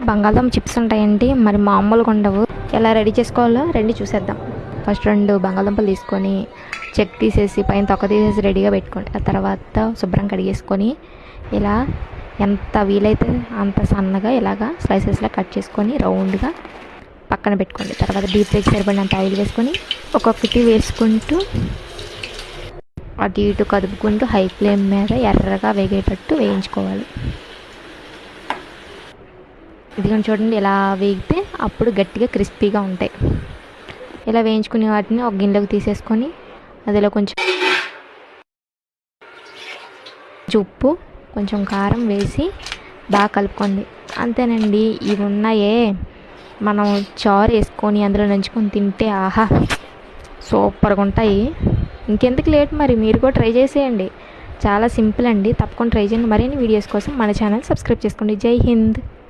బంగాళదుంప చిప్స్ ఉంటాయండి, మరి మామూలుగా ఉండవు. ఎలా రెడీ చేసుకోవాలో రండి చూసేద్దాం. ఫస్ట్ 2 బంగాళదుంపలు తీసుకొని చెక్ తీసేసి పైన తొక్క తీసేసి రెడీగా పెట్టుకోండి. ఆ తర్వాత శుభ్రం కడిగేసుకొని ఇలా ఎంత వీలైతే అంత సన్నగా ఇలాగా స్లైసెస్లా కట్ చేసుకొని రౌండ్గా పక్కన పెట్టుకోండి. తర్వాత డీప్ ఫ్రైకి సరిపడినంత ఆయిల్ వేసుకొని ఒక్కొక్కటి వేసుకుంటూ అటు ఇటు కదుపుకుంటూ హై ఫ్లేమ్ మీద ఎర్రగా వేగేటట్టు వేయించుకోవాలి. ఇదిగోండి చూడండి, ఇలా వేగితే అప్పుడు గట్టిగా క్రిస్పీగా ఉంటాయి. ఇలా వేయించుకునే వాటిని ఒక గిన్నెలోకి తీసేసుకొని అందులో కొంచెం ఉప్పు కొంచెం కారం వేసి బాగా కలుపుకోండి. అంతేనండి, ఇవి ఉన్నాయే మనం చారు వేసుకొని అందులో నంచుకొని తింటే ఆహా సూపర్గా ఉంటాయి. ఇంకెందుకు లేట్, మరి మీరు కూడా ట్రై చేసేయండి. చాలా సింపుల్ అండి, తప్పకుండా ట్రై చేయండి. మరిన్ని వీడియోస్ కోసం మన ఛానల్ సబ్స్క్రైబ్ చేసుకోండి. జై హింద్.